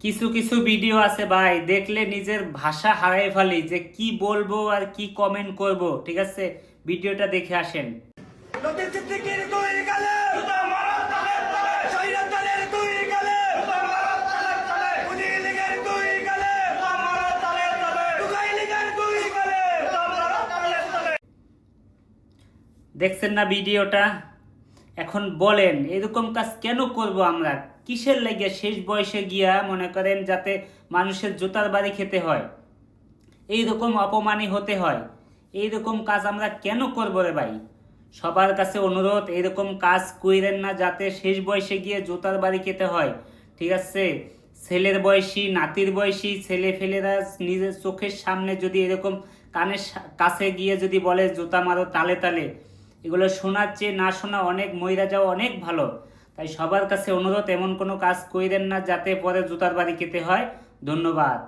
কিছু কিছু ভিডিও আছে ভাই, দেখলে নিজের ভাষা হারাই ফেলি যে কি বলবো আর কি কমেন্ট করব। ঠিক আছে, ভিডিওটা দেখে আসেন। দেখছেন না ভিডিওটা? এখন বলেন এরকম কাজ কেন করব আমরা? কিসের লাগে শেষ বয়সে গিয়া মনে করেন যাতে মানুষের জুতার বাড়ি খেতে হয়, এইরকম অপমানী হতে হয়, এইরকম কাজ আমরা কেন করবো রে ভাই? সবার কাছে অনুরোধ, এইরকম কাজ কইরেন না যাতে শেষ বয়সে গিয়ে জুতার বাড়ি খেতে হয়। ঠিক আছে, ছেলের বয়সী নাতির বয়সী ছেলে ফেলেরা নিজের চোখের সামনে যদি এরকম কানের কাছে গিয়ে যদি বলে জুতা মারো তালে তালে, এগুলো শোনার চেয়ে না শোনা অনেক মইরা যাওয়া অনেক ভালো। তাই সবার কাছে অনুরোধ, এমন কোনো কাজ কইরেন না যাতে পরে জুতার বাড়ি খেতে হয়। ধন্যবাদ।